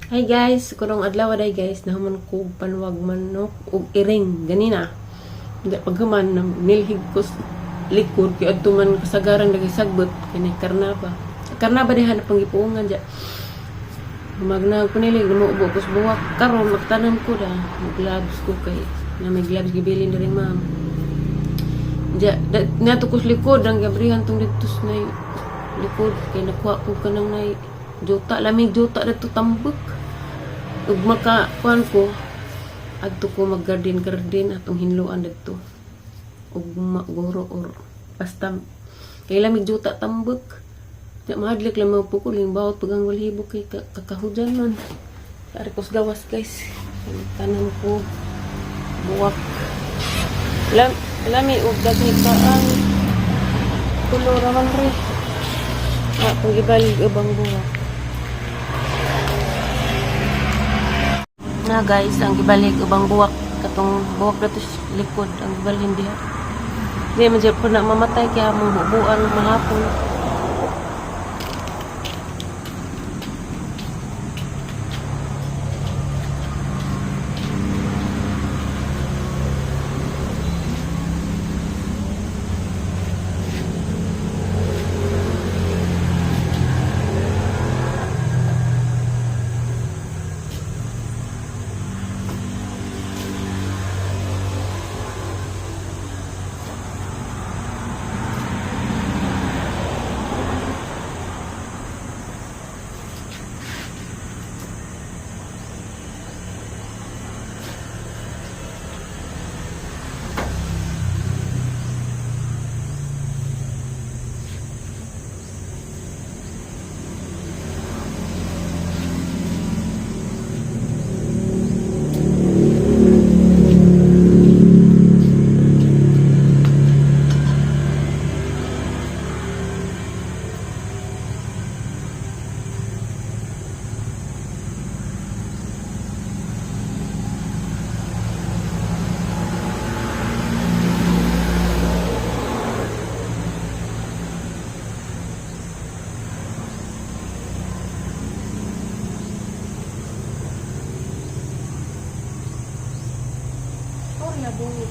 Hi guys, kurong adlaw day guys, nahamon ko panwag manok ug iring ganina. Hindi paghuman nilhig ko likod kay adto man kasagaran lagi sagbot kini karnaba. Karnaba diha na pangipuungan ja. Magna ko nili lumubo ko sa buwak karon magtanam ko da, gloves ko kay na may gloves gibilin ring ma'am. Ja nato ko sa likod ang gabrihan tong dito na likod kay nakuha ko kanang nay juta lamig juta dito tambok. Ug makakuan ko adto ko mag-garden atong hinluan dito ug maguro or basta kay lamig juta tambok ya mahadlik lang mo po ko limbawat pag ang walhibo kay kakahujan man ari kos gawas guys tanan ko buwak lami ug daghi ka ang tulo raman re pag ibalik ubang buwak na guys, ang gibalik ubang buwak katong buwak dito sa likod ang gibalhin diha. Di man jud po na mamatay kaya mong bubuan mahapon. Labong.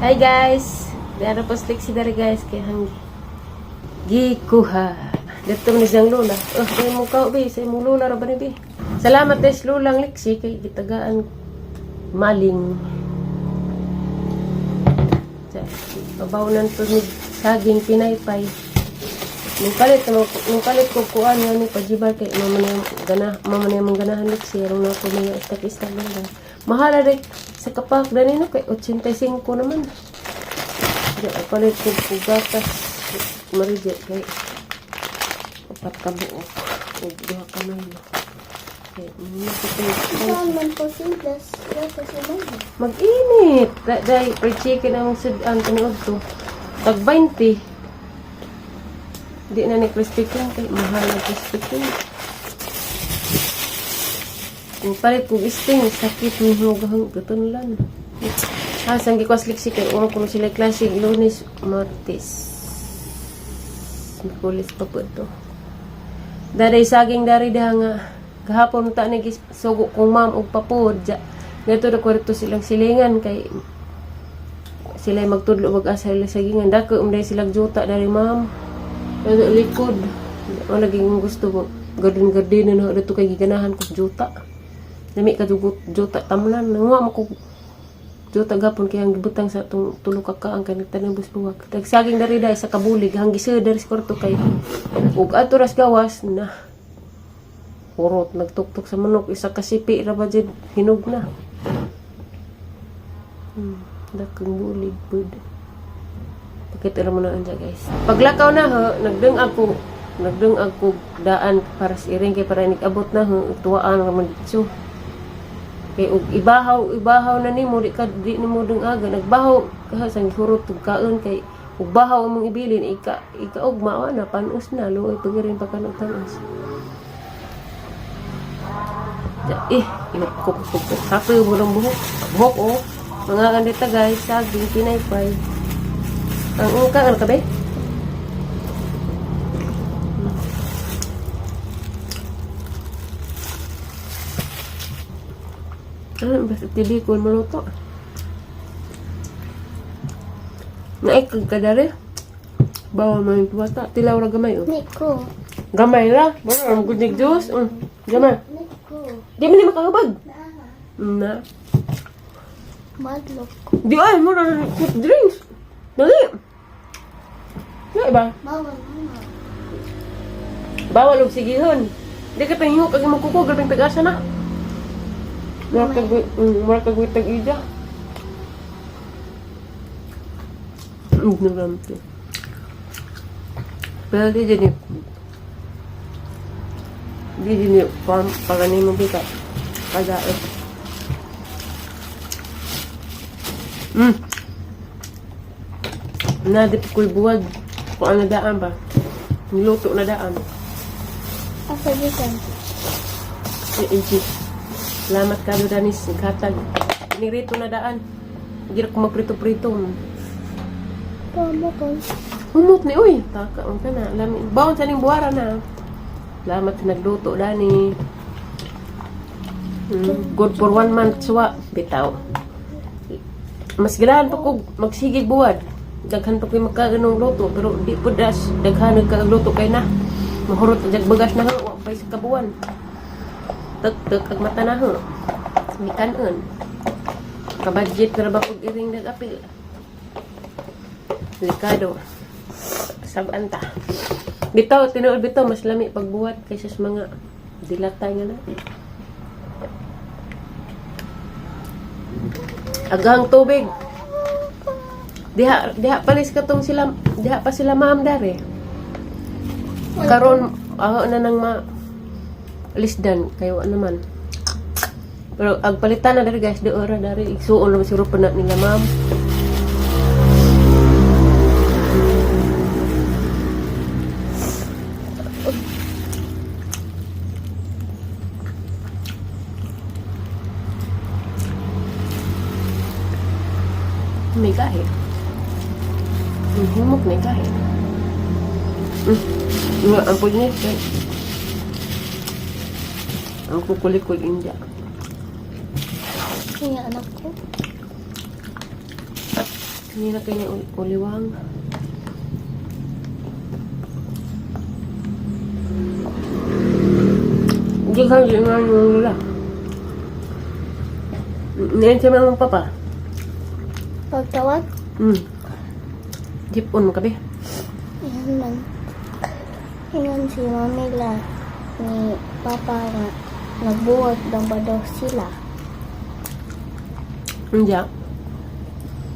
Hi guys! Diyan po si dari guys kay hang gikuha. Dito man siyang lula. Ay mo ka bi, say mo lula ra ba ni bi? Salamat des lulang liksi kay gitagaan maling. Pabawanan to ni saging pinaypay. Nung palit ko kuan nga ni pajibal kay mama na yung ganahan liksi. Arong na ko may istak-istak lang. Mahal rin sa kapak na nino kay 85 naman. Palit ko gatas marijit kay 4 ka buo. O 2 ka man. Mag-init. Dahil per chicken ang sudan taniod to. Tag 20. Di na ni crispy king kay mahal na crispy king. Kung palit ko isting sakit ni hugahang katunlan. Sang gikwas liksi kay uno ko sila klase Lunes, Martes. Mikulis pa po ito. Dari saging dari nga gahapon ta ni sugo kong ma'am og papod ja gato na kwarto silang silingan kay sila magtudlo mag-asa sila sagingan dako umday silang juta dari ma'am pero likod o naging gusto ko garden na dito kay giganahan ko juta nami ka juta tamlan nga mo ko juta gapon kay ang gibutang sa tong tulo ka ang kanang tanabos buwag tag saging dari dai sa kabulig hanggi dari sa kwarto kay ug ato ras gawas na urot nagtuktok sa manok isa kasipi ra ba jud hinog na dakong bulig bud pakita ra mo na anja guys paglakaw na ho nagdeng ako daan para sa iring kay para nigabot na ho tuwaan ra man ditso kay ug ibahaw na nimo di nimo deng aga nagbahaw ka sang hurot ug kaon kay ug bahaw mong ibilin ikaugma na panos na luoy pagirin pa kanang tanos. Inukok. Kapoy mo ng buhok, oh. Mga kandita guys, saging, pinaypay. Ang uka, ano ka ba? Basta tibi ko maluto. Naikag ka dari. Bawa mo yung tuwata. Tilaw na gamay, oh. Niko. Gamay la. Bawa, ang good juice. Gamay. Di mo ni makakabag. Na. Madlock. Di ay, mura na soft drinks. Dali. Na iba? Bawal mama. Bawal og sigihon. Di ka tayo kag magkuko grabing tagasa na. Mura kag witag ida. Nagram to. Pero di dini pagani mo bita kada na di koy buwad kung ano daan ba niluto na daan Asa gikan? Inchi salamat ka do danis katag nirito na daan hindi ko magprito-prito Tama ko. humot ni uy taka ang kana lamin bawon sa ning buwara na salamat nagluto dani. Good for 1 month suwa bitaw. Mas ganahan pa ko magsigig buwad. Daghan pa ko magkaganong luto pero di po das daghan nagkagluto kay na. Mahurot ang bagas na ho wa pa sa kabuan. Tek ang mata na ho. Mikanon. Ka-budget na ba kog iring nag-apil. Delikado. Sabanta. Bitaw, tinuod bitaw, mas lami pagbuhat kaysa sa mga dilatay nga na. Agang tubig. Diha palis ka tong sila, diha pa sila ma'am dari. Karon aho na nang lisdan kayo naman. Pero agpalitan na dari guys, de ora dari igsuon na sirup na nila ma'am. May kahit. Humok may kahit. Ang pulit eh. Ang kukulikul India. Kaya anak ko. Hindi na kayo na uliwang. Hindi ka hindi nga yung nila. Ngayon siya mga papa. Pagtawag, Jeep on mo kabi. yan man. Ingan si mami la ni papa nga nagbuhat daw ba daw sila. Hindi.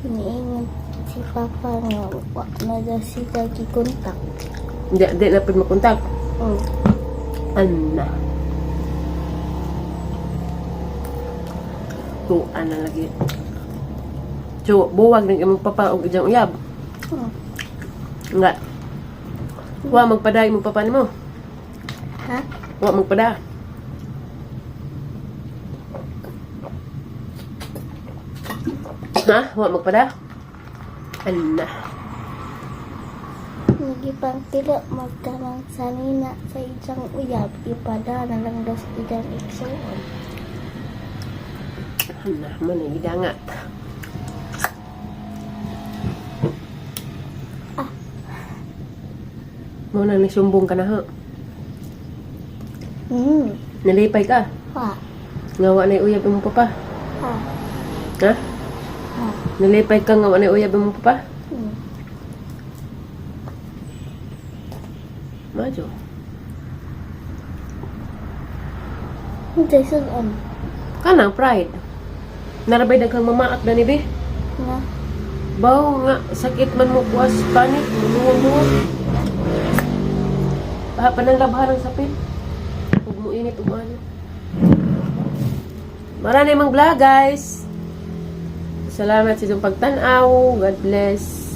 Niingan si papa nga wa na daw sila kikontak. Hindi na pwede makontak. Anna. Tuan na lagi. So, buwag ng imong papa o idyang uyab. Nga. Wa magpaday mo papa nimo. Ha? Wa magpada. Ha? Wa magpada? Anna. Nagipang tila magtanang sanina sa isang uyab, ipada na lang daw sa idang iksuon. Anna, managidangat. Mo nang nagsumbong ka na ha. Nalipay ka. Ha? Ngawa na uyab mo papa. Ha? Ha? Ha? Nalipay ka ngawa na uyab mo papa. Majo. Hindi suon. Kanang pride. Narabay daghang mamaak na ni be. Nga? Baw nga sakit man mo kuwas panik, munuwang-nuwang. Baha pa ng labahan ng sapit. Huwag mo init, umano. Maraming mga vlog, guys. Salamat sa inyong pagtanaw. God bless.